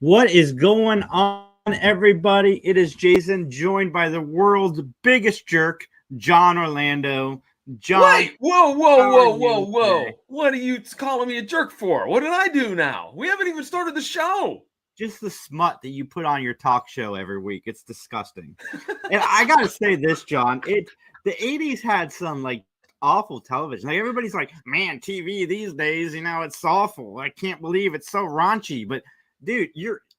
What is going on, everybody? It is Jason, joined by the world's biggest jerk, John Orlando. John, Wait, whoa, whoa, how are whoa, whoa, you today? whoa. What are you calling me a jerk for? What did I do now? We haven't even started the show. Just the smut that you put on your talk show every week. It's disgusting. And I gotta say this, John. The 80s had some like awful television. Like everybody's like, man, TV these days, it's awful. I can't believe it's so raunchy. But dude,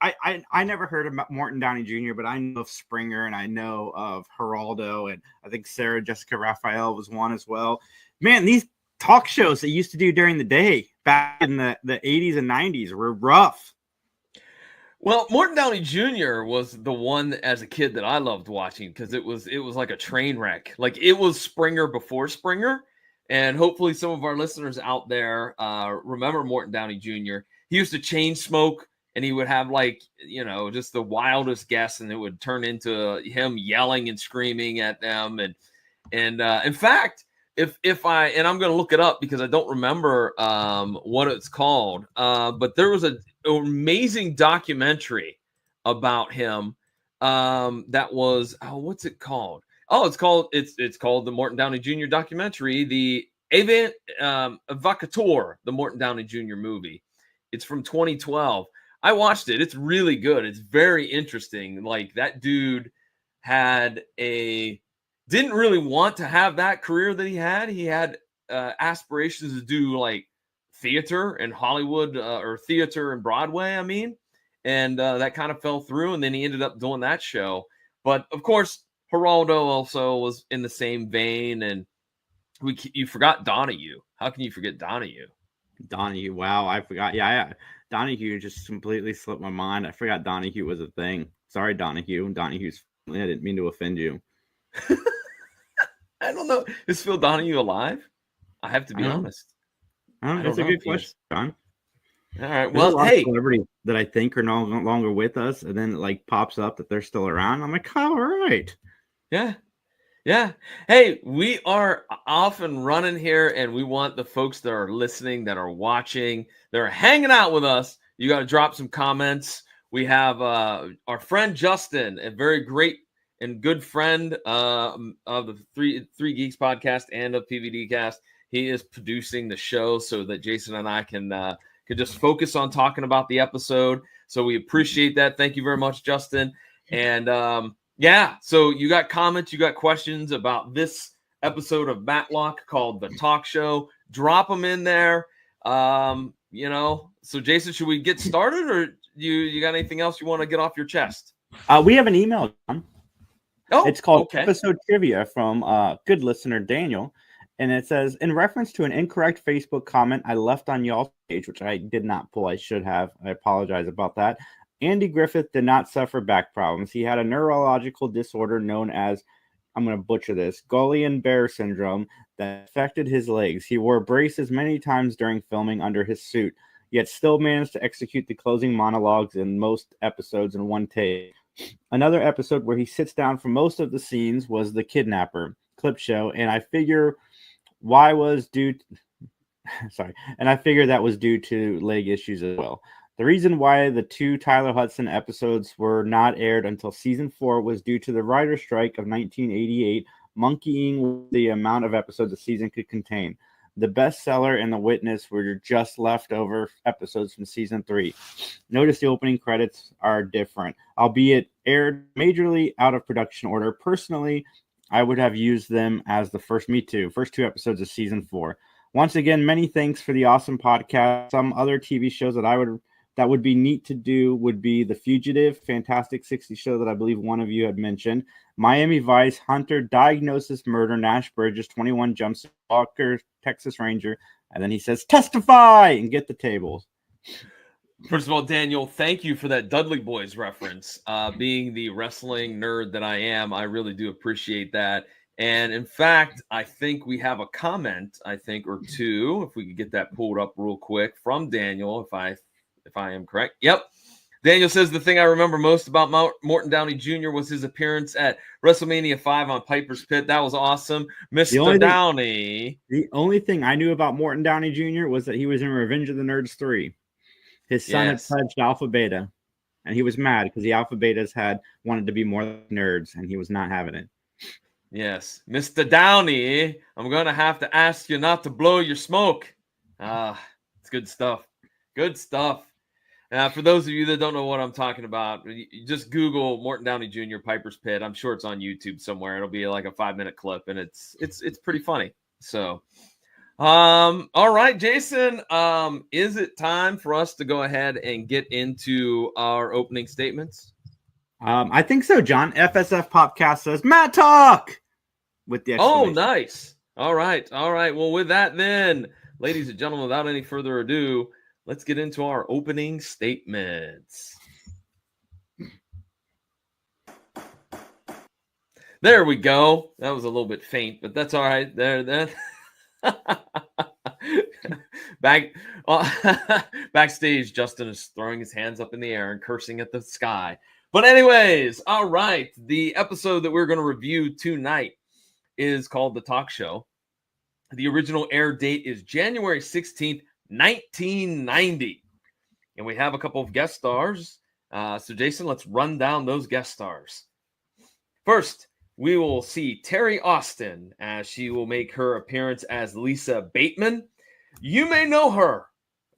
I never heard of Morton Downey Jr., but I know of Springer and I know of Geraldo, and I think Sarah Jessica Raphael was one as well. Man, these talk shows that used to do during the day back in the 80s and 90s were rough. Well, Morton Downey Jr. was the one as a kid that I loved watching because it was like a train wreck. Like it was Springer before Springer. And hopefully some of our listeners out there remember Morton Downey Jr. He used to chain smoke and he would have just the wildest guests, and it would turn into him yelling and screaming at them. And in fact, if I'm going to look it up because I don't remember what it's called, but there was an amazing documentary about him that was what's it called? Oh, it's called the Morton Downey Jr. documentary, the Evocateur, the Morton Downey Jr. movie. It's from 2012. I watched it. It's really good. It's very interesting. Like that dude didn't really want to have that career that he had. He had aspirations to do like theater and Hollywood or theater and Broadway, I mean. And that kind of fell through. And then he ended up doing that show. But of course, Geraldo also was in the same vein. And you forgot Donahue. How can you forget Donahue? Donahue, wow, I forgot. Yeah, Donahue just completely slipped my mind. I forgot Donahue was a thing. Sorry, Donahue. Donahue's family. I didn't mean to offend you. I don't know. Is Phil Donahue alive? I have to be honest. That's a good question, John. All right. There's a Well, lot hey, of celebrities that I think are no longer with us, and then it like pops up that they're still around. I'm like, all right. yeah. Yeah. Hey, we are off and running here, and we want the folks that are listening, that are watching, that are hanging out with us. You got to drop some comments. We have our friend Justin, a very great and good friend of the Three Geeks podcast and of PVD Cast. He is producing the show so that Jason and I can just focus on talking about the episode. So we appreciate that. Thank you very much, Justin. And yeah, so you got comments, you got questions about this episode of Matlock called The Talk Show. Drop them in there. So Jason, should we get started, or you got anything else you want to get off your chest? We have an email, John. Oh, it's called Episode Trivia from good listener Daniel. And it says, in reference to an incorrect Facebook comment I left on y'all's page, which I did not pull, I should have. I apologize about that. Andy Griffith did not suffer back problems. He had a neurological disorder known as, I'm going to butcher this, Guillain-Barré syndrome that affected his legs. He wore braces many times during filming under his suit, yet still managed to execute the closing monologues in most episodes in one take. Another episode where he sits down for most of the scenes was The Kidnapper clip show, and I figure that was due to leg issues as well. The reason why the 2 Tyler Hudson episodes were not aired until season 4 was due to the writer's strike of 1988, monkeying with the amount of episodes a season could contain. The Bestseller and The Witness were just leftover episodes from season 3. Notice the opening credits are different, albeit aired majorly out of production order. Personally, I would have used them as the first 2 episodes of season 4. Once again, many thanks for the awesome podcast. Some other TV shows that would be neat to do would be The Fugitive, Fantastic 60 show that I believe one of you had mentioned, Miami Vice, Hunter, Diagnosis, Murder, Nash Bridges, 21 Jumps, Walker, Texas Ranger, and then he says, testify and get the tables. First of all, Daniel, thank you for that Dudley Boys reference. Being the wrestling nerd that I am, I really do appreciate that. And in fact, I think we have a comment, or two, if we could get that pulled up real quick, from Daniel, if I am correct. Yep. Daniel says, the thing I remember most about Morton Downey Jr. was his appearance at WrestleMania 5 on Piper's Pit. That was awesome. Mr. Downey. The only thing I knew about Morton Downey Jr. was that he was in Revenge of the Nerds 3. His son had pledged Alpha Beta. And he was mad because the Alpha Betas had wanted to be more nerds, and he was not having it. Yes. Mr. Downey, I'm going to have to ask you not to blow your smoke. It's good stuff. Good stuff. For those of you that don't know what I'm talking about, you just Google Morton Downey Jr. Piper's Pit. I'm sure it's on YouTube somewhere. It'll be like a 5-minute clip, and it's pretty funny. So, all right, Jason, is it time for us to go ahead and get into our opening statements? I think so, John. FSF Popcast says Mattalk with the exclamation. Oh, nice. All right. Well, with that, then, ladies and gentlemen, without any further ado, let's get into our opening statements. There we go. That was a little bit faint, but that's all right. There. Backstage, Justin is throwing his hands up in the air and cursing at the sky. But anyways, all right. The episode that we're going to review tonight is called The Talk Show. The original air date is January 16th, 1990. And we have a couple of guest stars. So, Jason, let's run down those guest stars. First, we will see Terry Austin as she will make her appearance as Lisa Bateman. You may know her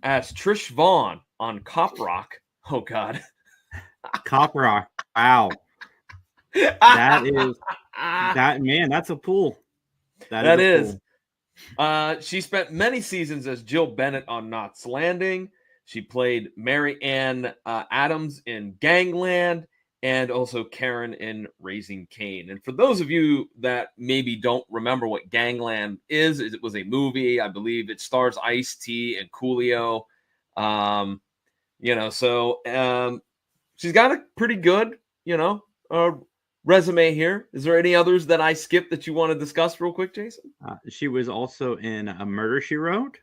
as Trish Vaughn on Cop Rock. Oh, God. Cop Rock. Wow. That is man, that's a pull. That is. She spent many seasons as Jill Bennett on Knots Landing. She played Mary Ann Adams in Gangland and also Karen in Raising Cain. And for those of you that maybe don't remember what Gangland is, it was a movie. I believe it stars Ice-T and Coolio. She's got a pretty good, resume here. Is there any others that I skipped that you want to discuss real quick, Jason? She was also in A Murder, She Wrote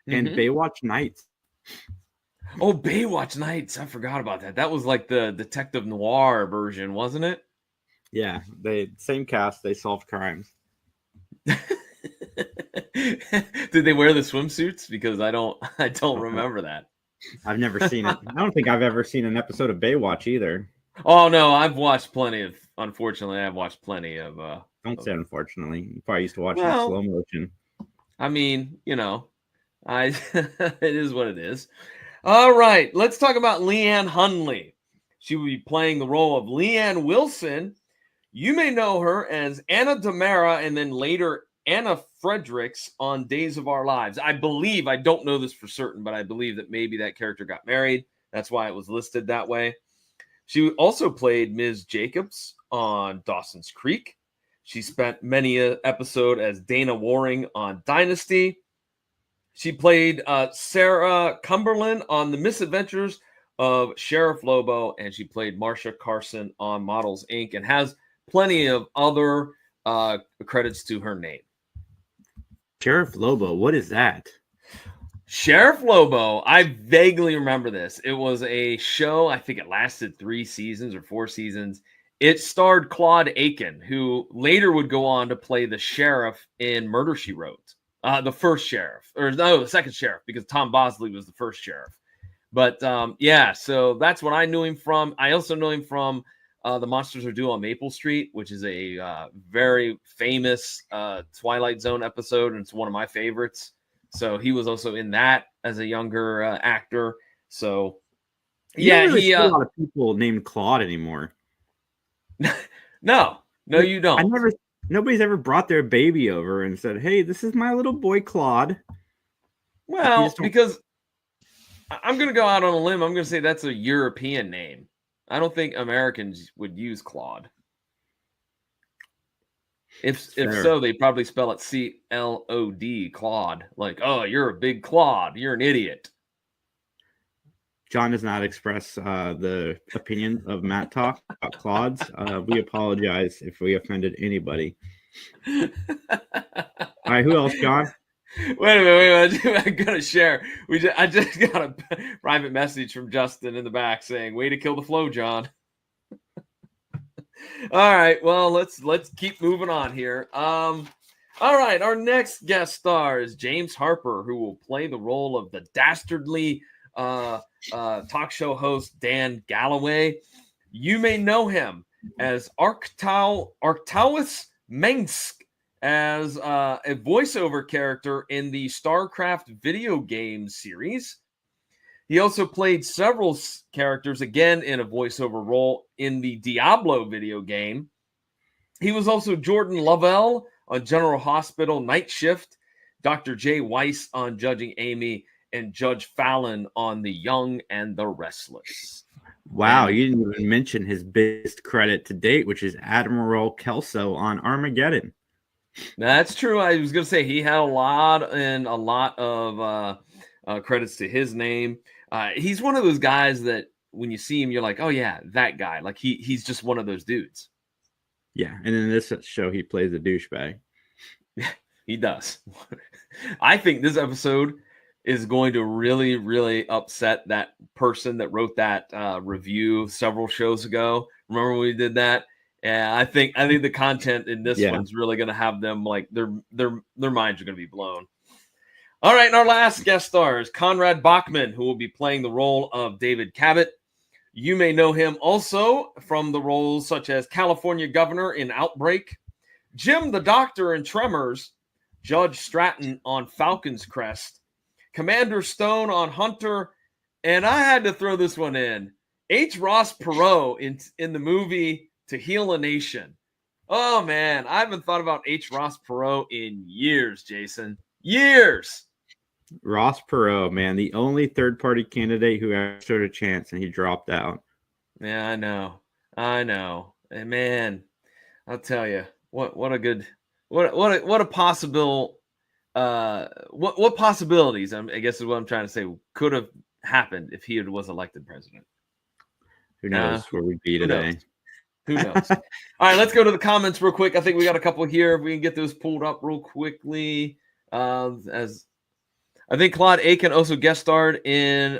and Baywatch Nights. Oh, Baywatch Nights. I forgot about that. That was like the detective noir version, wasn't it? Yeah, same cast. They solved crimes. Did they wear the swimsuits? Because I don't remember that. I've never seen it. I don't think I've ever seen an episode of Baywatch either. Oh no, I've watched plenty of. Unfortunately, I've watched plenty of. Don't say unfortunately. You probably used to watch it in slow motion. I mean, it is what it is. All right, let's talk about Leanne Hunley. She will be playing the role of Leanne Wilson. You may know her as Anna Damara and then later Anna Fredericks on Days of Our Lives. I believe, I don't know this for certain, but I believe that maybe that character got married. That's why it was listed that way. She also played Ms. Jacobs on Dawson's Creek. She spent many an episode as Dana Waring on Dynasty. She played Sarah Cumberland on The Misadventures of Sheriff Lobo, and she played Marcia Carson on Models, Inc., and has plenty of other credits to her name. Sheriff Lobo, what is that? Sheriff Lobo, I vaguely remember this. It was a show, I think it lasted 3 seasons or 4 seasons. It starred Claude Aiken, who later would go on to play the sheriff in Murder, She Wrote. The first sheriff, the second sheriff, because Tom Bosley was the first sheriff. But so that's what I knew him from. I also know him from The Monsters Are Due on Maple Street, which is a very famous Twilight Zone episode, and it's one of my favorites. So he was also in that as a younger actor. So you don't really see a lot of people named Claude anymore. No, you don't. Nobody's ever brought their baby over and said, "Hey, this is my little boy Claude." Well, because I'm going to go out on a limb. I'm going to say that's a European name. I don't think Americans would use Claude. If so, they probably spell it C-L-O-D, Claude. Like, oh, you're a big Claude. You're an idiot. John does not express the opinion of Mattalk about Claudes. We apologize if we offended anybody. All right, who else, John? Wait a minute. I'm going to share. I just got a private message from Justin in the back saying, way to kill the flow, John. All right, well, let's keep moving on here. All right, our next guest star is James Harper, who will play the role of the dastardly talk show host Dan Galloway. You may know him as Arctowus Mengsk as a voiceover character in the StarCraft video game series. He also played several characters, again, in a voiceover role in the Diablo video game. He was also Jordan Lovell on General Hospital Night Shift, Dr. Jay Weiss on Judging Amy, and Judge Fallon on The Young and the Restless. Wow, you didn't even mention his biggest credit to date, which is Admiral Kelso on Armageddon. That's true. I was going to say he had a lot of credits to his name. He's one of those guys that when you see him, you're like, oh yeah, that guy. Like he's just one of those dudes. Yeah, and in this show, he plays a douchebag. Yeah, he does. I think this episode is going to really, really upset that person that wrote that review several shows ago. Remember when we did that? And I think the content in this one's really going to have them like their minds are going to be blown. All right, and our last guest star is Conrad Bachman, who will be playing the role of David Cabot. You may know him also from the roles such as California Governor in Outbreak, Jim the Doctor in Tremors, Judge Stratton on Falcon's Crest, Commander Stone on Hunter, and I had to throw this one in, H. Ross Perot in the movie To Heal a Nation. Oh, man, I haven't thought about H. Ross Perot in years, Jason. Years! Ross Perot, man, the only third-party candidate who ever showed a chance, and he dropped out. Yeah, I know. And man, I'll tell you, what a possible what possibilities, I guess is what I'm trying to say, could have happened if he was elected president. Who knows where we'd be today? Who knows? All right, let's go to the comments real quick. I think we got a couple here. If we can get those pulled up real quickly. As I think Claude Aiken also guest starred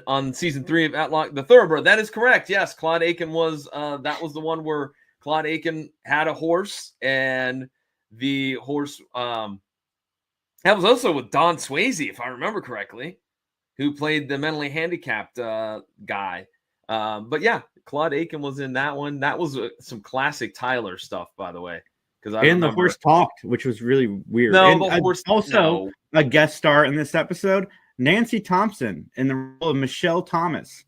on season 3 of Matlock, the Thoroughbred. That is correct. Yes, Claude Aiken was that was the one where Claude Aiken had a horse, and the horse that was also with Don Swayze, if I remember correctly, who played the mentally handicapped guy. But yeah, Claude Aiken was in that one. That was some classic Tyler stuff, by the way. The horse talked, which was really weird. No, and the horse also a guest star in this episode, Nancy Thompson in the role of Michelle Thomas.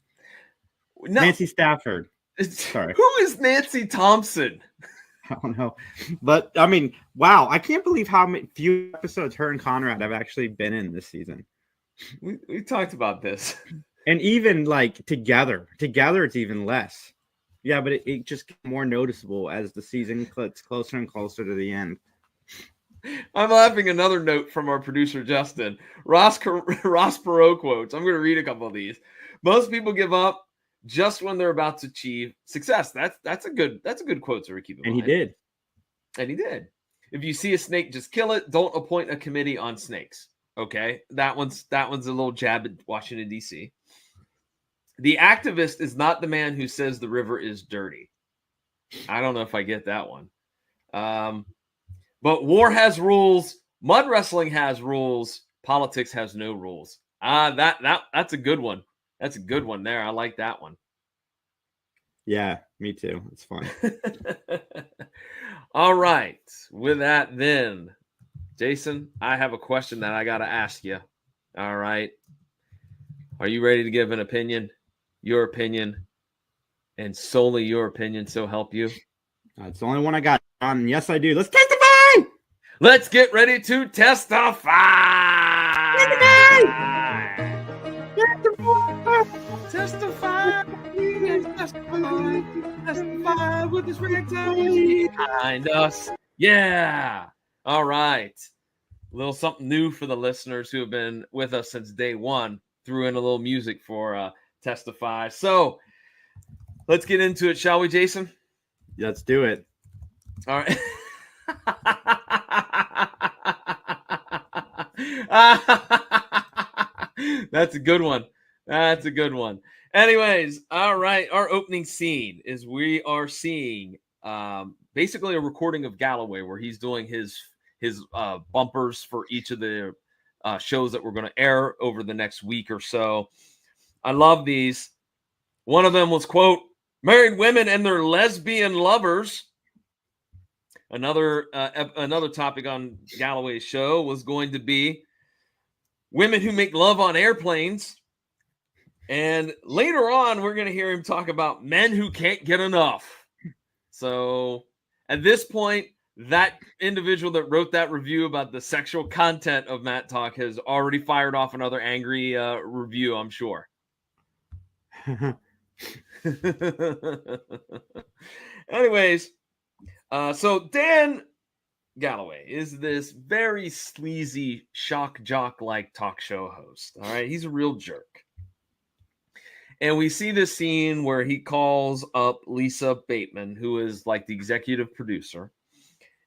No. Nancy Stafford. Sorry. Who is Nancy Thompson? I don't know. But, I mean, wow. I can't believe how few episodes her and Conrad have actually been in this season. We talked about this. And even, like, together it's even less. Yeah, but it just gets more noticeable as the season gets closer and closer to the end. I'm laughing. Another note from our producer, Justin. Ross Perot quotes. I'm going to read a couple of these. Most people give up just when they're about to achieve success. That's a good quote to keep in mind. And he did. If you see a snake, just kill it. Don't appoint a committee on snakes. Okay, that one's a little jab at Washington, D.C. The activist is not the man who says the river is dirty. I don't know if I get that one. But war has rules. Mud wrestling has rules. Politics has no rules. That's a good one. That's a good one there. I like that one. Yeah, me too. It's fun. All right. With that, then, Jason, I have a question that I got to ask you. All right. Are you ready to give an opinion? Your opinion, and solely your opinion, so help you? It's the only one I got. Yes, I do. Let's testify! Let's get ready to testify! Testify! Testify with this rectangle behind us. Yeah! All right. A little something new for the listeners who have been with us since day one. Threw in a little music for testify. So let's get into it, shall we, Jason? Let's do it. All right. That's a good one. That's a good one. Anyways, all right. Our opening scene is we are seeing basically a recording of Galloway where he's doing his bumpers for each of the shows that we're going to air over the next week or so. I love these. One of them was, quote, married women and their lesbian lovers. Another topic on Galloway's show was going to be women who make love on airplanes. And later on, we're going to hear him talk about men who can't get enough. So at this point, that individual that wrote that review about the sexual content of Mattalk has already fired off another angry review, I'm sure. Anyways, so Dan Galloway is this very sleazy, shock jock-like talk show host. All right, he's a real jerk. And we see this scene where he calls up Lisa Bateman, who is like the executive producer.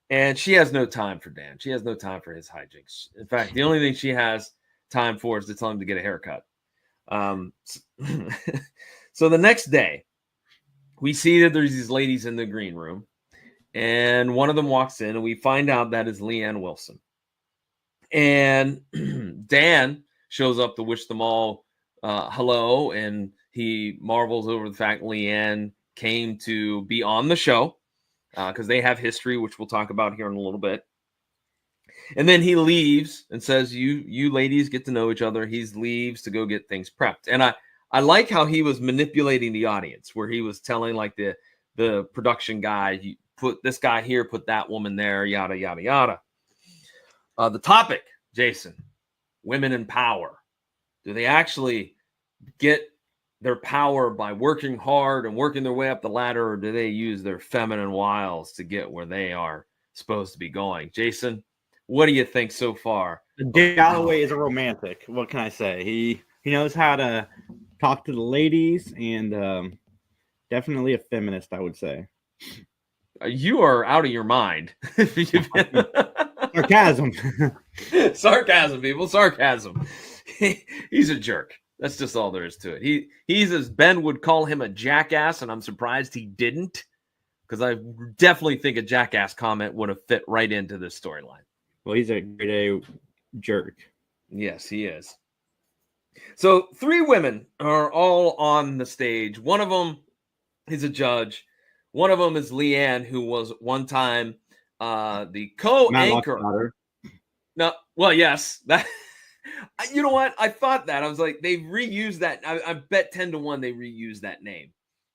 And she has no time for Dan. She has no time for his hijinks. In fact, the only thing she has time for is to tell him to get a haircut. So the next day, we see that there's these ladies in the green room. And one of them walks in, and we find out that is Leanne Wilson. And Dan shows up to wish them all hello, and he marvels over the fact Leanne came to be on the show because they have history, which we'll talk about here in a little bit. And then he leaves and says, you ladies get to know each other. He leaves to go get things prepped. And I like how he was manipulating the audience, where he was telling like the production guy, you put this guy here, put that woman there, yada, yada, yada. The topic, Jason, women in power. Do they actually get their power by working hard and working their way up the ladder, or do they use their feminine wiles to get where they are supposed to be going? Jason, what do you think so far? Dan Galloway is a romantic. What can I say? He knows how to talk to the ladies, and definitely a feminist, I would say. You are out of your mind. Sarcasm. Sarcasm, people. Sarcasm. He's a jerk. That's just all there is to it. He's, as Ben would call him, a jackass, and I'm surprised he didn't, because I definitely think a jackass comment would have fit right into this storyline. Well, he's a grade A jerk. Yes, he is. So 3 women are all on the stage. One of them is a judge. One of them is Leanne, who was one time the co-anchor. No, well, yes. That, you know what? I thought that. I was like, they've reused that. I bet 10-1 they reused that name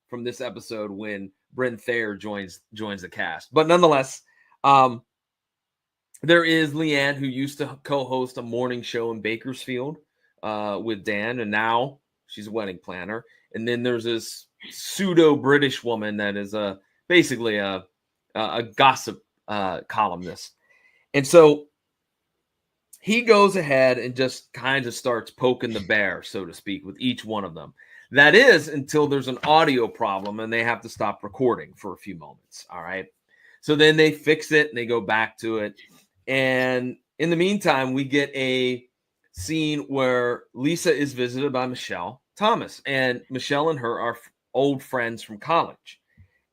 from this episode when Bryn Thayer joins the cast. But nonetheless, there is Leanne, who used to co-host a morning show in Bakersfield with Dan, and now she's a wedding planner. And then there's this pseudo-British woman that is basically a gossip columnist. And so he goes ahead and just kind of starts poking the bear, so to speak, with each one of them. That is until there's an audio problem and they have to stop recording for a few moments. All right. So then they fix it and they go back to it. And in the meantime, we get a scene where Lisa is visited by Michelle Thomas, and Michelle and her are old friends from college.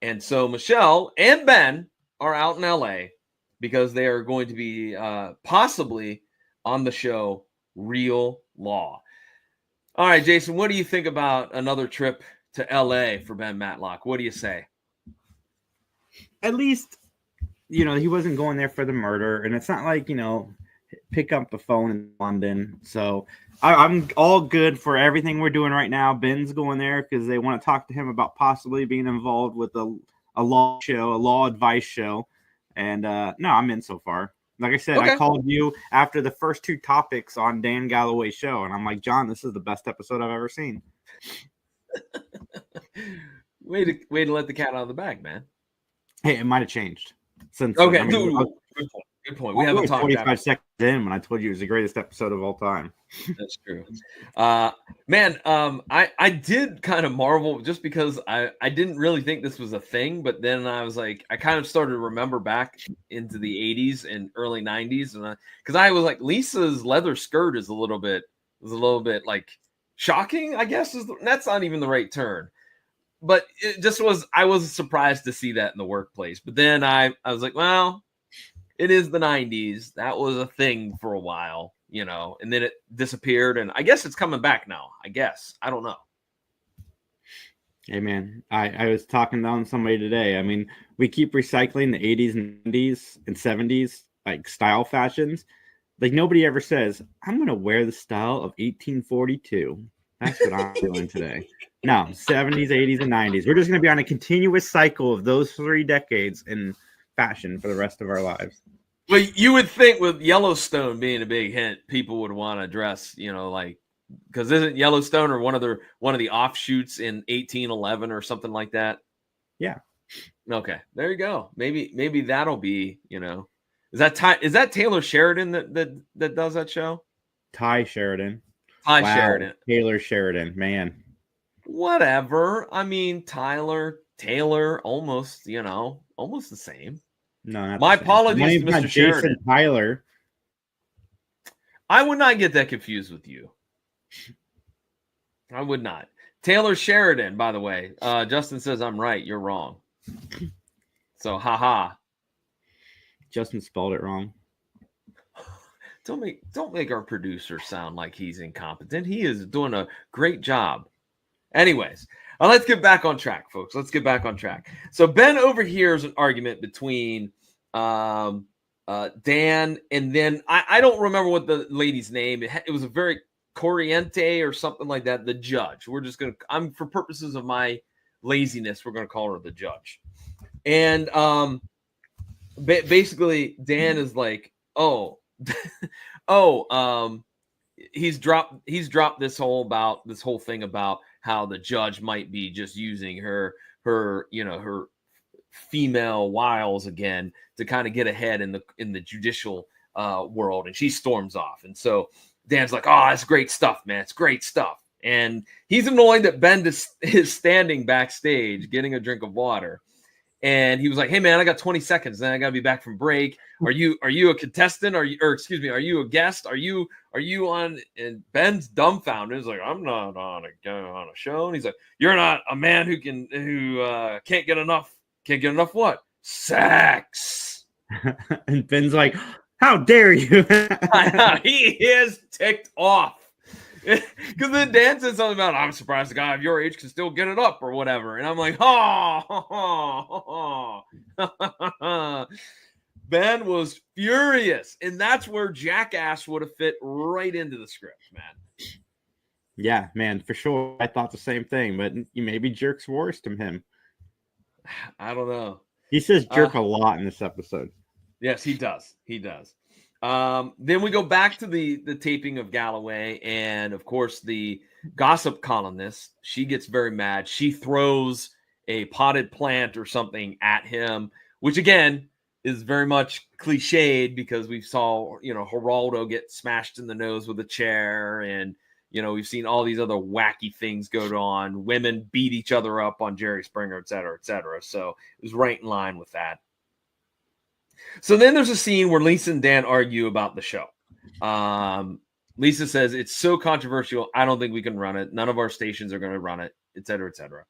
And so Michelle and Ben are out in LA because they are going to be possibly on the show Real Law. All right, Jason, what do you think about another trip to LA for Ben Matlock? What do you say? At least, he wasn't going there for the murder, and it's not like, pick up the phone in London. So I'm all good for everything we're doing right now. Ben's going there because they want to talk to him about possibly being involved with a law show, a law advice show. And no, I'm in so far. Like I said, okay. I called you after the first 2 topics on Dan Galloway's show, and I'm like, John, this is the best episode I've ever seen. Way to let the cat out of the bag, man. Hey, it might have changed since. Okay, good point. We haven't talked 45 seconds in when I told you it was the greatest episode of all time. That's true. Man, I did kind of marvel just because I didn't really think this was a thing, but then I was like, I kind of started to remember back into the 80s and early 90s, and because I was like, Lisa's leather skirt is a little bit like shocking, I guess. That's not even the right term. But it just was, I was surprised to see that in the workplace. But then I was like, well, it is the 90s. That was a thing for a while. and then it disappeared. And I guess it's coming back now. I guess. I don't know. Hey, man, I was talking down somebody today. I mean, we keep recycling the 80s and 90s and 70s, like style fashions. Like nobody ever says, I'm going to wear the style of 1842. That's what I'm doing today. No, 70s, 80s, and 90s. We're just going to be on a continuous cycle of those 3 decades in fashion for the rest of our lives. Well, you would think with Yellowstone being a big hint, people would want to dress, because isn't Yellowstone or one of the offshoots in 1811 or something like that? Yeah. Okay, there you go. Maybe that'll be, is that Taylor Sheridan that does that show? Ty Sheridan. Ty Sheridan. Taylor Sheridan, man. Whatever. I mean, Taylor, almost the same. No, not my the same. apologies to Mr. Sheridan. Jason Tyler. I would not get that confused with you. I would not. Taylor Sheridan, by the way. Justin says I'm right. You're wrong. So, haha. Justin spelled it wrong. Don't make our producer sound like he's incompetent. He is doing a great job. Anyways, let's get back on track, folks. Let's get back on track. So Ben overhears an argument between Dan and then I don't remember what the lady's name. It was a very Corriente or something like that. The judge. We're just gonna. For purposes of my laziness, we're gonna call her the judge. And basically, Dan is like, he's dropped this whole thing about how the judge might be just using her female wiles again to kind of get ahead in the judicial world, and she storms off. And so Dan's like, "Oh, that's great stuff, man. It's great stuff." And he's annoyed that Ben is standing backstage getting a drink of water. And he was like, "Hey man, I got 20 seconds. Then I gotta be back from break. Are you a contestant? Are you a guest? Are you on?" And Ben's dumbfounded. He's like, "I'm not on a show." And he's like, "You're not a man who can't get enough what? Sex." And Ben's like, "How dare you?" He is ticked off. Because then Dan said something about, "I'm surprised a guy of your age can still get it up," or whatever. And I'm like, Ben was furious. And that's where Jackass would have fit right into the script, man. Yeah, man, for sure. I thought the same thing, but maybe Jerk's worse than him. I don't know. He says jerk a lot in this episode. Yes, he does. Then we go back to the taping of Galloway, and of course the gossip columnist, she gets very mad. She throws a potted plant or something at him, which again is very much cliched because we saw, Geraldo get smashed in the nose with a chair, and we've seen all these other wacky things go on. Women beat each other up on Jerry Springer, et cetera, et cetera. So it was right in line with that. So then there's a scene where Lisa and Dan argue about the show. Lisa says, "It's so controversial, I don't think we can run it. None of our stations are going to run it, et cetera, et cetera."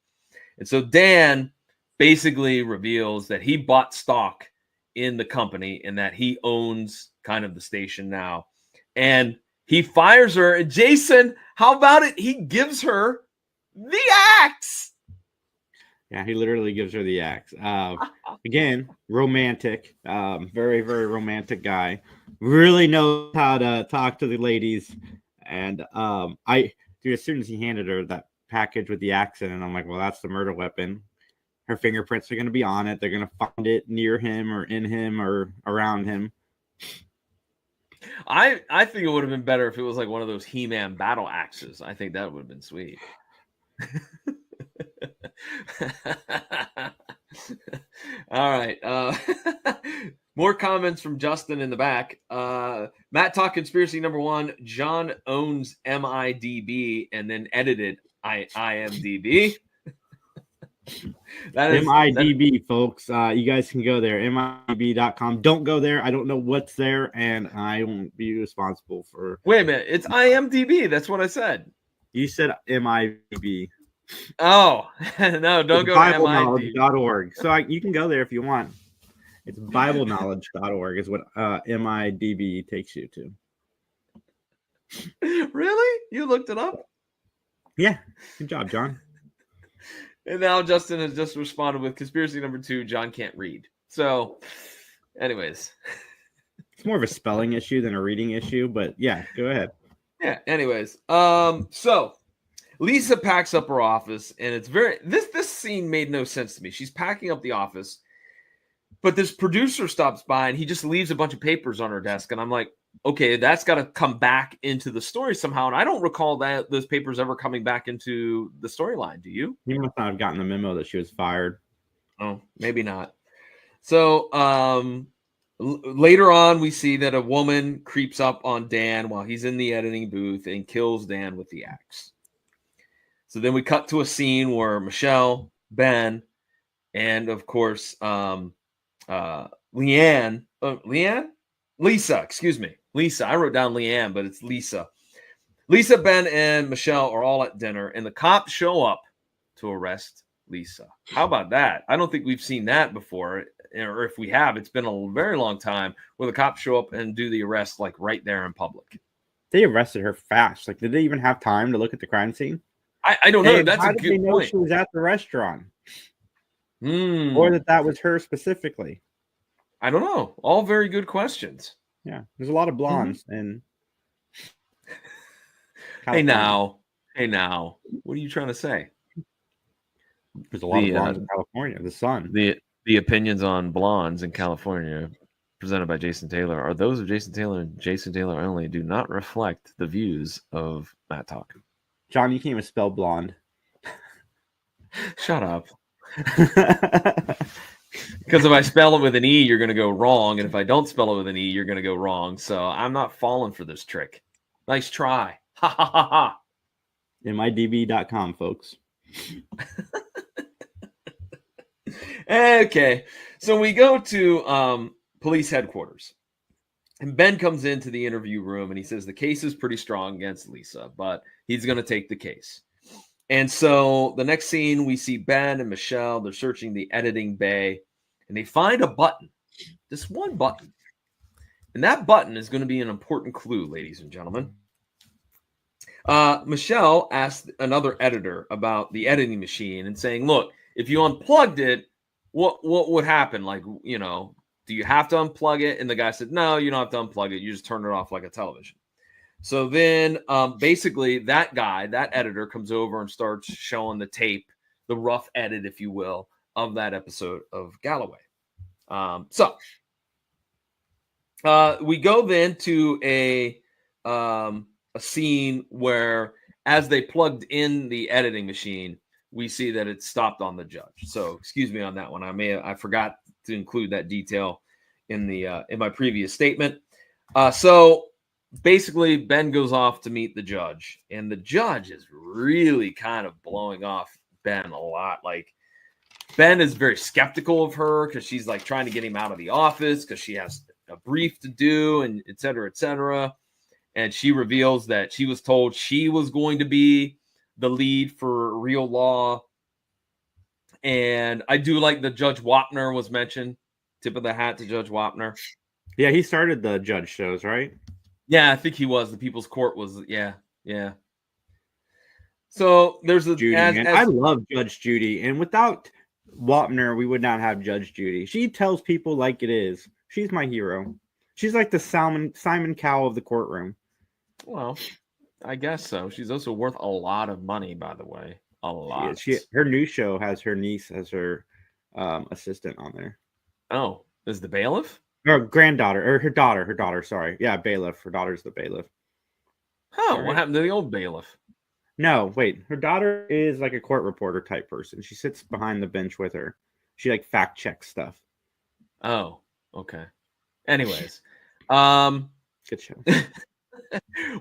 And so Dan basically reveals that he bought stock in the company and that he owns kind of the station now. And he fires her. And Jason, how about it? He gives her the axe. Yeah, he literally gives her the axe. Again, romantic, very, very romantic guy. Really knows how to talk to the ladies. And as soon as he handed her that package with the axe in, and I'm like, well, that's the murder weapon. Her fingerprints are going to be on it. They're going to find it near him or in him or around him. I think it would have been better if it was like one of those He-Man battle axes. I think that would have been sweet. All right. More comments from Justin in the back. Mattalk conspiracy number 1. John owns MIDB and then edited IMDb. That is MIDB, folks. You guys can go there, MIDB.com. Don't go there. I don't know what's there, and I won't be responsible for. Wait a minute. It's IMDb. That's what I said. You said MIDB. Oh, no, don't go to BibleKnowledge.org. So you can go there if you want. It's BibleKnowledge.org is what MIDB takes you to. Really? You looked it up? Yeah, good job, John. And now Justin has just responded with conspiracy number 2, John can't read. So, anyways. It's more of a spelling issue than a reading issue, but yeah, go ahead. Yeah, anyways. So Lisa packs up her office, and it's this scene made no sense to me. She's packing up the office, but this producer stops by and he just leaves a bunch of papers on her desk, and I'm like, okay, that's got to come back into the story somehow. And I don't recall that those papers ever coming back into the storyline. Do you? You must not have gotten the memo that she was fired. Oh, maybe not. So later on, we see that a woman creeps up on Dan while he's in the editing booth and kills Dan with the axe. So then we cut to a scene where Michelle, Ben, and of course Lisa, excuse me. Lisa. I wrote down Leanne, but it's Lisa. Lisa, Ben, and Michelle are all at dinner, and the cops show up to arrest Lisa. How about that? I don't think we've seen that before, or if we have, it's been a very long time where the cops show up and do the arrest like right there in public. They arrested her fast. Like, did they even have time to look at the crime scene? I don't know. And that's how a did good they know point. she was at the restaurant? Or that was her specifically? I don't know. All very good questions. Yeah, there's a lot of blondes and. Hey now, what are you trying to say? There's a lot of blondes in California. The sun. The opinions on blondes in California presented by Jason Taylor are those of Jason Taylor and Jason Taylor only. Do not reflect the views of Mattalk. John, you can't even spell blonde. Shut up. Because if I spell it with an E, you're going to go wrong. And if I don't spell it with an E, you're going to go wrong. So I'm not falling for this trick. Nice try. Ha ha ha ha. MIDB.com, folks. Okay. So we go to police headquarters. And Ben comes into the interview room and he says the case is pretty strong against Lisa, but he's going to take the case. And so the next scene, we see Ben and Michelle. They're searching the editing bay, and they find a button, just one button. And that button is going to be an important clue, ladies and gentlemen. Michelle asked another editor about the editing machine and saying, look, if you unplugged it, what would happen? Like, you know, do you have to unplug it? And the guy said, no, you don't have to unplug it. You just turn it off like a television. So then basically that guy, that editor comes over and starts showing the tape, the rough edit, if you will, of that episode of Galloway. So we go then to a scene where as they plugged in the editing machine, we see that it stopped on the judge. So excuse me on that one. I forgot to include that detail in my previous statement. So basically, Ben goes off to meet the judge, and the judge is really kind of blowing off Ben a lot. Like, Ben is very skeptical of her because she's like trying to get him out of the office because she has a brief to do, and et cetera, et cetera. And she reveals that she was told she was going to be the lead for Real Law. And I do like that Judge Wapner was mentioned. Tip of the hat to Judge Wapner. Yeah, he started the judge shows, right? Yeah, I think he was. The People's Court was, yeah. So there's a Judy, I love Judge Judy, and without Wapner, we would not have Judge Judy. She tells people like it is. She's my hero. She's like the Simon Cowell of the courtroom. Well, I guess so. She's also worth a lot of money, by the way. A lot. Her new show has her niece as her assistant on there. Oh, is the bailiff? Her granddaughter, or her daughter, sorry. Yeah, bailiff. Her daughter's the bailiff. Oh, right. What happened to the old bailiff? No, wait. Her daughter is like a court reporter type person. She sits behind the bench with her. She like fact checks stuff. Oh, okay. Anyways. Good show.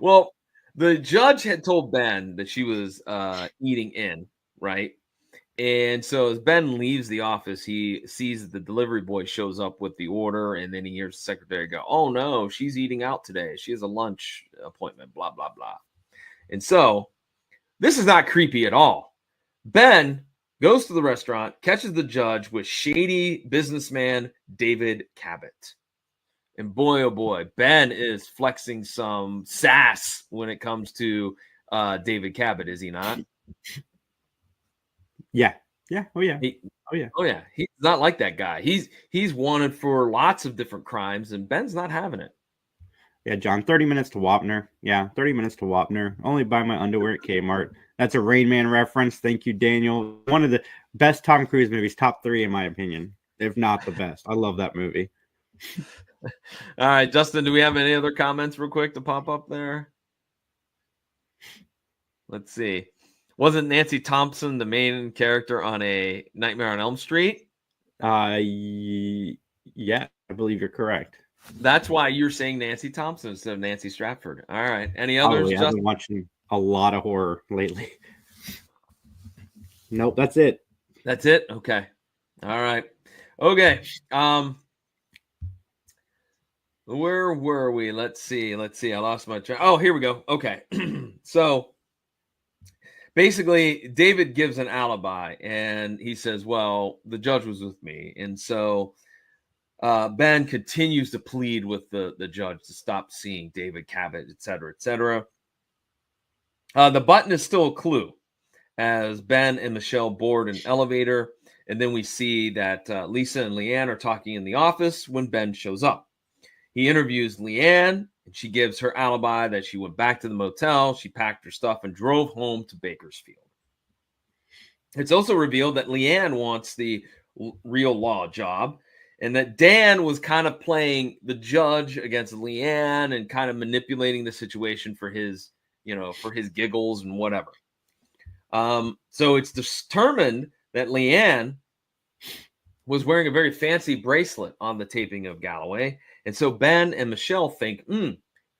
Well, the judge had told Ben that she was eating in, right? And so as Ben leaves the office, he sees that the delivery boy shows up with the order, and then he hears the secretary go, oh, no, she's eating out today. She has a lunch appointment, blah, blah, blah. And so this is not creepy at all. Ben goes to the restaurant, catches the judge with shady businessman David Cabot. And boy, oh boy, Ben is flexing some sass when it comes to David Cabot, is he not? Yeah. Yeah. Oh yeah. Oh yeah. Oh yeah. He's not like that guy. He's wanted for lots of different crimes, and Ben's not having it. Yeah, John, 30 minutes to Wapner. Yeah, 30 minutes to Wapner. Only buy my underwear at Kmart. That's a Rain Man reference. Thank you, Daniel. One of the best Tom Cruise movies, top 3 in my opinion, if not the best. I love that movie. All right, Justin, do we have any other comments real quick to pop up there? Let's see. Wasn't Nancy Thompson the main character on a Nightmare on Elm Street? Yeah, I believe you're correct. That's why you're saying Nancy Thompson instead of Nancy Stratford. All right. Any others? I've been watching a lot of horror lately. Nope, that's it. That's it? Okay. All right. Okay. Where were we? Let's see. I lost my track. Oh, here we go. Okay. So basically, David gives an alibi and he says, well, the judge was with me. And so Ben continues to plead with the judge to stop seeing David Cabot, et cetera, et cetera. The button is still a clue as Ben and Michelle board an elevator. And then we see that Lisa and Leanne are talking in the office when Ben shows up. He interviews Leanne, and she gives her alibi that she went back to the motel, she packed her stuff, and drove home to Bakersfield. It's also revealed that Leanne wants the real law job, and that Dan was kind of playing the judge against Leanne and kind of manipulating the situation for his, for his giggles and whatever. So it's determined that Leanne was wearing a very fancy bracelet on the taping of Galloway. And so Ben and Michelle think,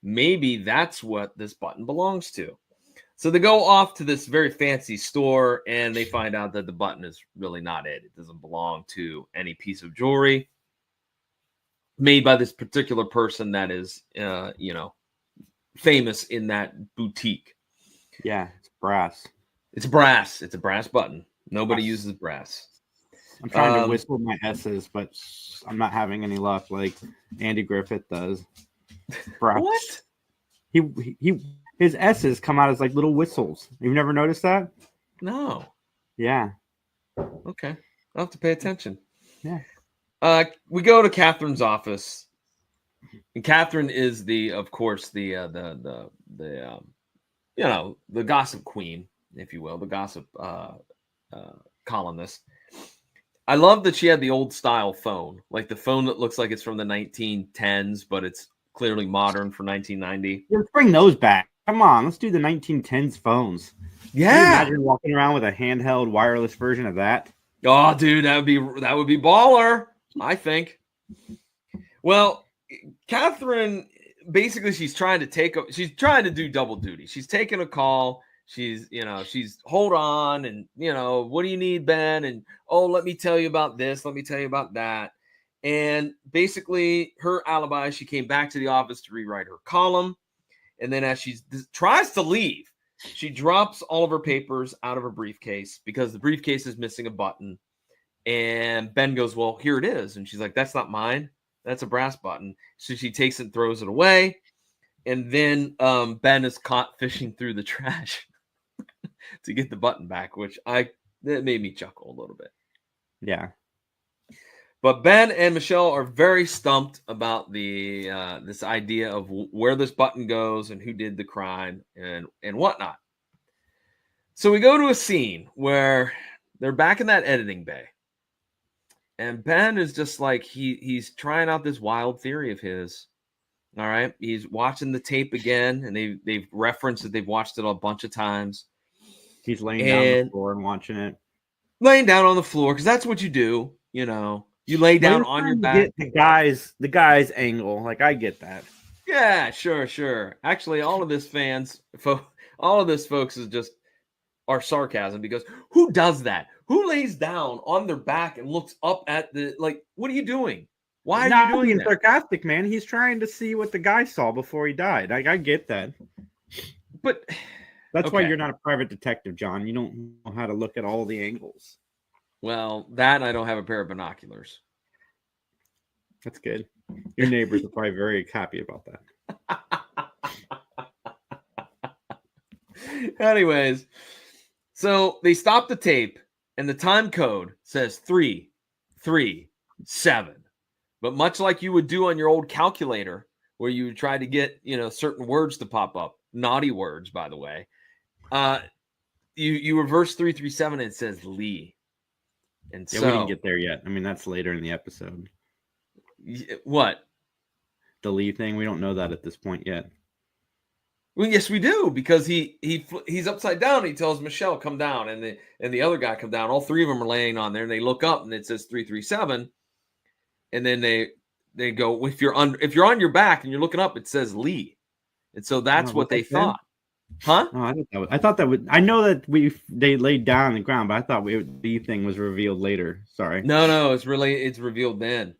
maybe that's what this button belongs to. So they go off to this very fancy store and they find out that the button is really not it. It doesn't belong to any piece of jewelry made by this particular person that is, famous in that boutique. Yeah, it's brass. It's brass. It's a brass button. Nobody uses brass. I'm trying to whistle my S's, but I'm not having any luck like Andy Griffith does. Brass. What? His S's come out as like little whistles. You've never noticed that? No. Yeah. Okay. I'll have to pay attention. Yeah. We go to Catherine's office. And Catherine is of course, the gossip queen, if you will, the gossip columnist. I love that she had the old style phone, like the phone that looks like it's from the 1910s, but it's clearly modern for 1990. Let's bring those back. Come on, let's do the 1910s phones. Yeah. Can you imagine walking around with a handheld wireless version of that? Oh, dude, that would be baller, I think. Well, Catherine, basically, she's trying to do double duty. She's taking a call. She's hold on, and what do you need, Ben? And let me tell you about this. Let me tell you about that. And basically, her alibi, she came back to the office to rewrite her column. And then as she tries to leave, she drops all of her papers out of her briefcase because the briefcase is missing a button. And Ben goes, well, here it is. And she's like, that's not mine. That's a brass button. So she takes it and throws it away. And then Ben is caught fishing through the trash to get the button back, which that made me chuckle a little bit. Yeah. But Ben and Michelle are very stumped about this idea of where this button goes and who did the crime and whatnot. So we go to a scene where they're back in that editing bay. And Ben is just like, he's trying out this wild theory of his. All right. He's watching the tape again, and they've referenced that they've watched it a bunch of times. He's laying down on the floor and watching it. Laying down on the floor, because that's what you do, You lay down on your back. Get the guy's angle. Like, I get that. Yeah, sure. Actually, all of this, folks, is just our sarcasm, because who does that? Who lays down on their back and looks up at what are you doing? Why are you doing being that? sarcastic, man. He's trying to see what the guy saw before he died. I get that. But that's why you're not a private detective, John. You don't know how to look at all the angles. Well, that I don't have a pair of binoculars. That's good. Your neighbors are probably very happy about that. Anyways, so they stop the tape, and the time code says 337. But much like you would do on your old calculator, where you would try to get certain words to pop up, naughty words, by the way, you reverse 337 and it says Lee. And yeah, we didn't get there yet. I mean, that's later in the episode. What? The Lee thing, we don't know that at this point yet. Well, yes, we do, because he's upside down. He tells Michelle, come down, and the other guy come down. All three of them are laying on there, and they look up, and it says 337. And then they go, if you're on your back and you're looking up, it says Lee. And so that's what they thought. Huh? Oh, I thought that would. I know that they laid down on the ground, but I thought the thing was revealed later. Sorry. No, it's revealed then.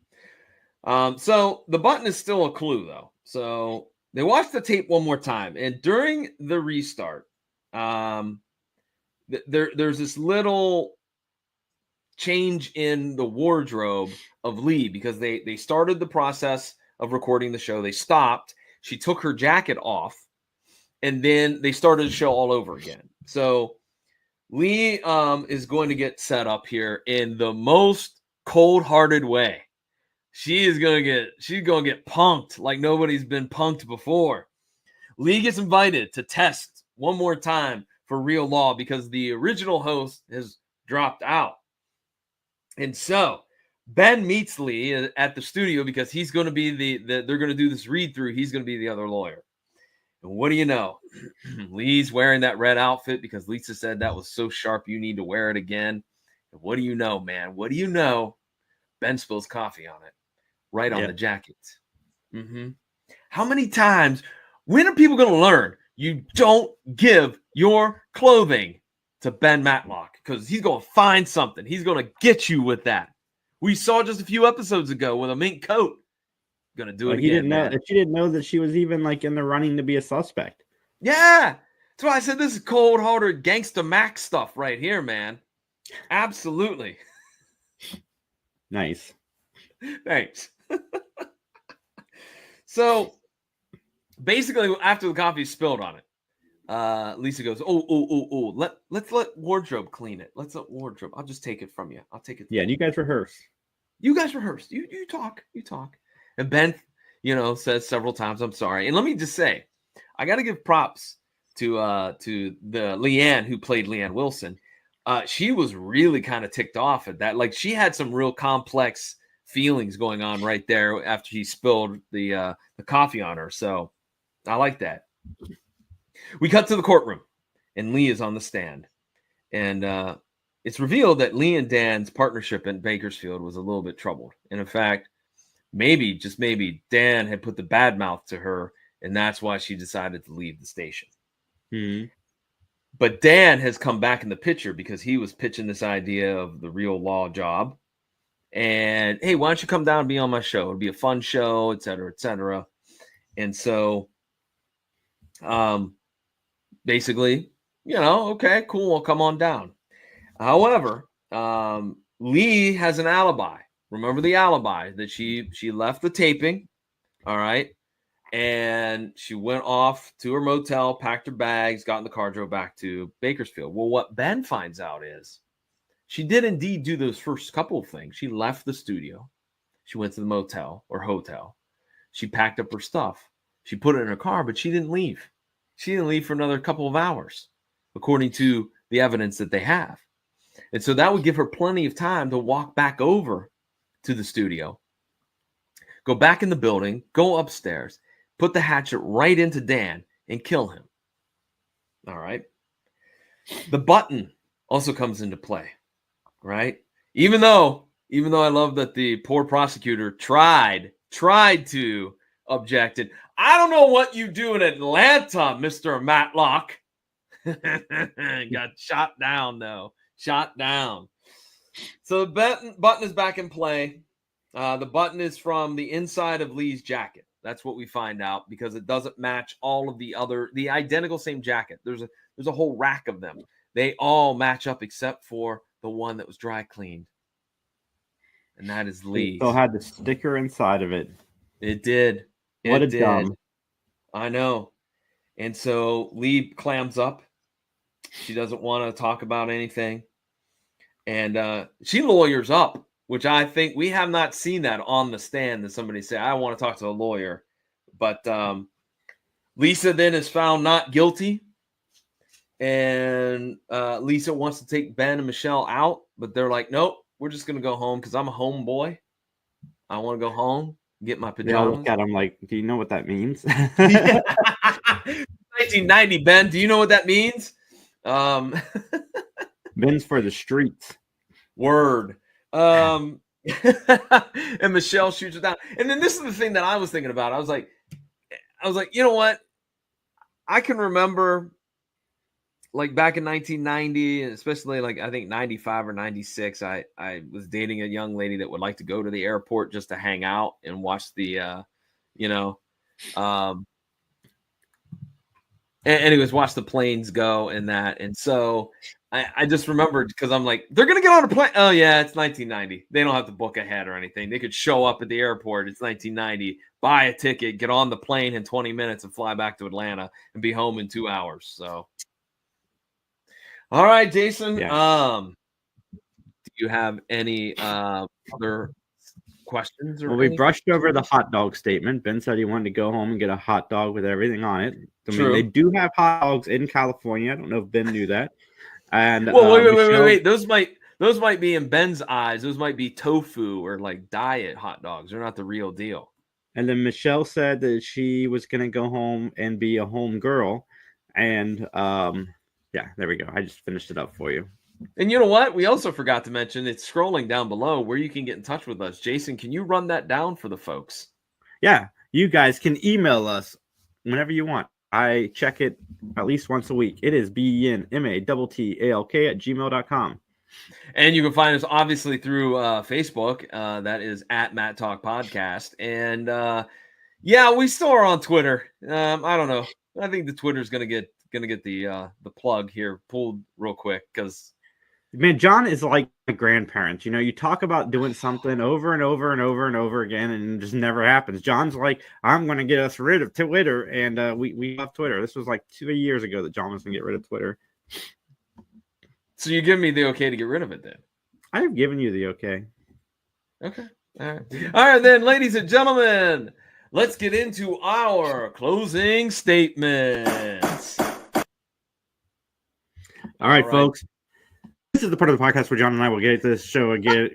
So the button is still a clue, though. So they watched the tape one more time, and during the restart, there's this little change in the wardrobe of Lee, because they started the process of recording the show. They stopped. She took her jacket off, and then they started the show all over again. So Lee is going to get set up here in the most cold-hearted way. She's gonna get punked like nobody's been punked before. Lee gets invited to test one more time for real law because the original host has dropped out. And so Ben meets Lee at the studio because he's going to be they're going to do this read through. He's going to be the other lawyer. And what do you know? Lee's wearing that red outfit because Lisa said that was so sharp you need to wear it again. And what do you know, man? What do you know? Ben spills coffee on it, right on the jacket. Mm-hmm. How many times? When are people going to learn? You don't give your clothing to Ben Matlock, because he's going to find something. He's going to get you with that. We saw just a few episodes ago with a mink coat. Going to do it again. She didn't know that she was even in the running to be a suspect. Yeah. That's why I said this is cold-hearted gangsta Mac stuff right here, man. Absolutely. Nice. Thanks. So basically, after the coffee spilled on it, Lisa goes, let's let wardrobe clean it. Let's let wardrobe. I'll just take it from you. I'll take it. Yeah, and you guys rehearse. You talk. And Ben, says several times, I'm sorry. And let me just say, I got to give props to the Leanne who played Leanne Wilson. She was really kind of ticked off at that. Like, she had some real complex feelings going on right there after he spilled the coffee on her. So I like that. We cut to the courtroom, and Lee is on the stand. And it's revealed that Lee and Dan's partnership in Bakersfield was a little bit troubled. And in fact, maybe Dan had put the bad mouth to her, and that's why she decided to leave the station. Mm-hmm. But Dan has come back in the picture because he was pitching this idea of the real law job. And, hey, why don't you come down and be on my show? It'll be a fun show, et cetera, et cetera. And so basically, okay, cool, I'll come on down. However, Lee has an alibi. Remember the alibi that she left the taping, all right? And she went off to her motel, packed her bags, got in the car, drove back to Bakersfield. Well, what Ben finds out is she did indeed do those first couple of things. She left the studio. She went to the motel or hotel. She packed up her stuff. She put it in her car, but she didn't leave. She didn't leave for another couple of hours, according to the evidence that they have. And so that would give her plenty of time to walk back over to the studio, go back in the building, go upstairs, put the hatchet right into Dan and kill him. All right. The button also comes into play, right? Even though I love that the poor prosecutor tried to object it. I don't know what you do in Atlanta, Mr. Matlock. Got shot down, though. Shot down. So the button is back in play. The button is from the inside of Lee's jacket. That's what we find out, because it doesn't match all of the identical same jacket. There's a whole rack of them. They all match up except for the one that was dry cleaned. and that is It Lee. still had the sticker inside of it. It did. What It a did. dumb. I know. And so Lee clams up. She doesn't want to talk about anything. And she lawyers up, which I think we have not seen that on the stand, that somebody say, I want to talk to a lawyer. But Lisa then is found not guilty. And Lisa wants to take Ben and Michelle out, but they're like, nope, we're just going to go home because I'm a homeboy. I want to go home, get my They all pajamas. look at him like, do you know what that means? 1990, Ben. Do you know what that means? Ben's for the streets. Word. And Michelle shoots her down. And then this is the thing that I was thinking about. I was like, you know what? I can remember like back in 1990, and especially like I think 95 or 96, I was dating a young lady that would like to go to the airport just to hang out and watch the anyways, watch the planes go and that. And so I just remembered, because I'm like, they're gonna get on a plane. Oh yeah, it's 1990. They don't have to book ahead or anything. They could show up at the airport. It's 1990. Buy a ticket, get on the plane in 20 minutes, and fly back to Atlanta and be home in 2 hours. So, all right, Jason. Yeah. Do you have any other questions? Or Well, we anything? brushed over the hot dog statement. Ben said he wanted to go home and get a hot dog with everything on it. I mean, they do have hot dogs in California. I don't know if Ben knew that. And well, wait. Those might be in Ben's eyes. Those might be tofu or like diet hot dogs. They're not the real deal. And then Michelle said that she was going to go home and be a home girl. And yeah, there we go. I just finished it up for you. And you know what? We also forgot to mention, it's scrolling down below where you can get in touch with us. Jason, can you run that down for the folks? Yeah, you guys can email us whenever you want. I check it at least once a week. It is benmattalk@gmail.com. And you can find us obviously through Facebook. That is at Mattalk Podcast. And yeah, we still are on Twitter. I don't know. I think the Twitter's gonna get the plug here pulled real quick, because man, John is like my grandparents. You know, you talk about doing something over and over and over and over again, and it just never happens. John's like, I'm going to get us rid of Twitter, and we love Twitter. This was like 2 years ago that John was going to get rid of Twitter. So you give me the okay to get rid of it then? I have given you the okay. Okay. All right, then, ladies and gentlemen, let's get into our closing statements. All right, folks. This is the part of the podcast where John and I will get this show again.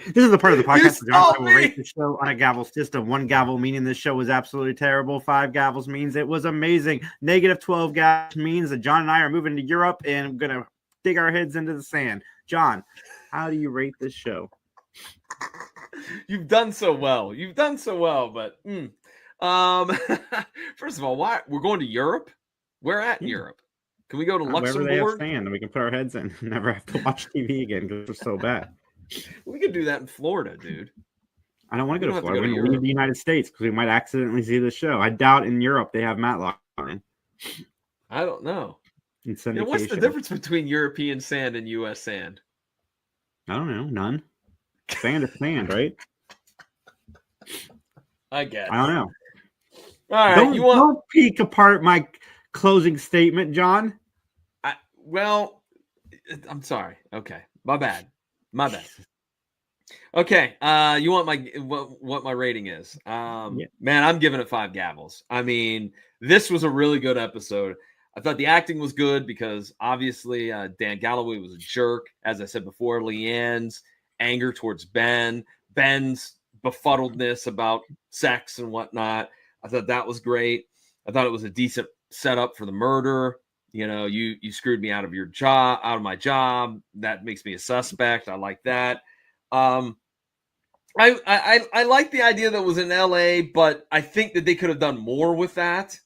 This is the part of the podcast where John and I will rate the show on a gavel system. 1 gavel meaning this show was absolutely terrible. 5 gavels means it was amazing. -12 gavels means that John and I are moving to Europe and going to dig our heads into the sand. John, how do you rate this show? You've done so well. But first of all, why we're going to Europe? We're at Europe. Can we go to Luxembourg? Wherever they have sand, and we can put our heads in and never have to watch TV again because it's so bad. We could do that in Florida, dude. I don't want to go to Florida. We're going to leave the United States because we might accidentally see the show. I doubt in Europe they have Matlock on. I don't know. What's the difference between European sand and U.S. sand? I don't know. None. Sand is sand, right? I guess. I don't know. All right. Don't peek apart my closing statement, John. Well, I'm sorry. Okay. My bad. Okay. You want what my rating is? Yeah. Man, I'm giving it 5 gavels. I mean, this was a really good episode. I thought the acting was good because obviously Dan Galloway was a jerk. As I said before, Leanne's anger towards Ben's befuddledness about sex and whatnot. I thought that was great. I thought it was a decent setup for the murder. You know, you screwed me out of my job. That makes me a suspect. I like that. I like the idea that it was in LA, but I think that they could have done more with that.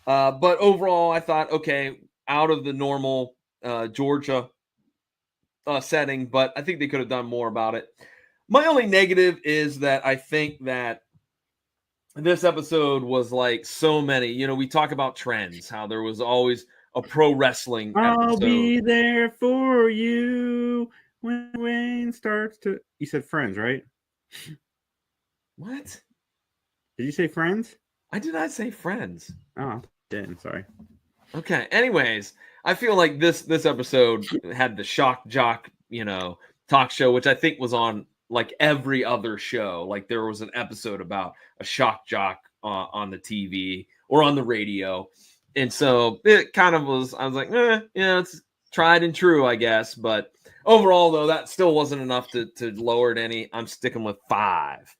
But overall, I thought, okay, out of the normal Georgia setting, but I think they could have done more about it. My only negative is that I think that this episode was like so many, you know, we talk about trends, how there was always a pro wrestling episode. I'll be there for you When Wayne starts to... You said Friends, right? What? Did you say Friends? I did not say Friends. Oh, I didn't. Sorry. Okay. Anyways, I feel like this episode had the shock jock, talk show, which I think was on like every other show. Like there was an episode about a shock jock on the TV or on the radio. And so it kind of was, I was like, it's tried and true, I guess. But overall, though, that still wasn't enough to lower it any. I'm sticking with 5.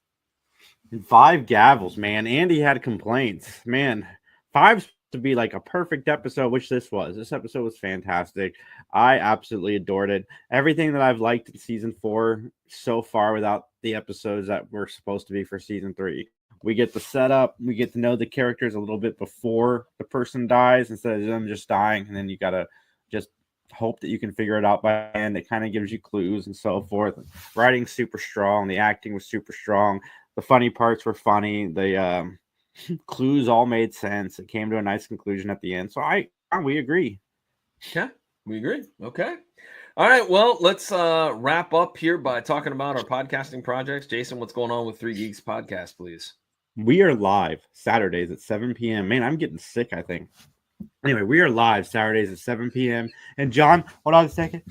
5 gavels, man. Andy had complaints. Man, 5's to be like a perfect episode, which this was. This episode was fantastic. I absolutely adored it. Everything that I've liked in season 4 so far without the episodes that were supposed to be for season 3. We get the setup. We get to know the characters a little bit before the person dies instead of them just dying. And then you got to just hope that you can figure it out by the end. It kind of gives you clues and so forth. Writing's super strong. The acting was super strong. The funny parts were funny. The clues all made sense. It came to a nice conclusion at the end. So we agree. Okay. We agree. Okay. All right. Well, let's wrap up here by talking about our podcasting projects. Jason, what's going on with 3 Geeks podcast, please? We are live Saturdays at 7 p.m. Man, I'm getting sick, I think. Anyway, we are live Saturdays at 7 p.m. And John, hold on a second.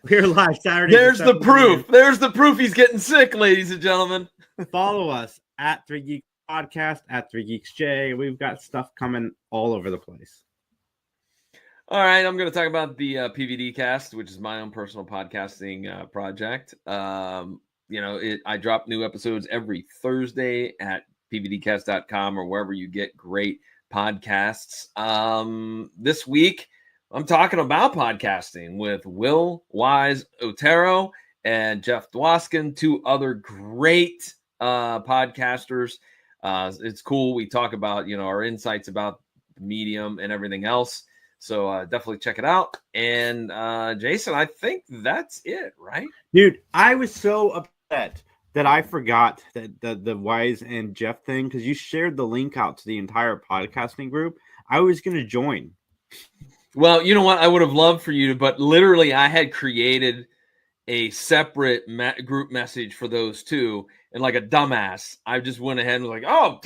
We're live Saturdays. There's the proof. There's the proof he's getting sick, ladies and gentlemen. Follow us at 3 Geeks Podcast, at 3 Geeks J. We've got stuff coming all over the place. All right, I'm going to talk about the PVD cast, which is my own personal podcasting project. I drop new episodes every Thursday at pvdcast.com or wherever you get great podcasts. This week, I'm talking about podcasting with Will Wise Otero and Jeff Dwoskin, 2 other great podcasters. It's cool. We talk about, our insights about the medium and everything else. So definitely check it out. And Jason, I think that's it, right? Dude, I was so upset that I forgot that the Wise and Jeff thing, because you shared the link out to the entire podcasting group. I was going to join. Well, you know what? I would have loved for you to, but literally I had created a separate group message for those 2. And like a dumbass, I just went ahead and was like, oh,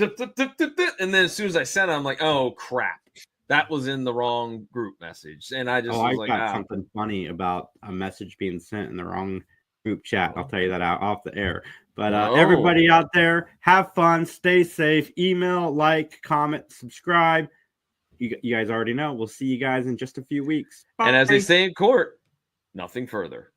and then as soon as I sent it, I'm like, oh, crap. That was in the wrong group message. And I just was like, got something funny about a message being sent in the wrong group chat. I'll tell you that out off the air. But everybody out there, have fun, stay safe, email, like, comment, subscribe. You guys already know. We'll see you guys in just a few weeks. Bye. And as they say in court, nothing further.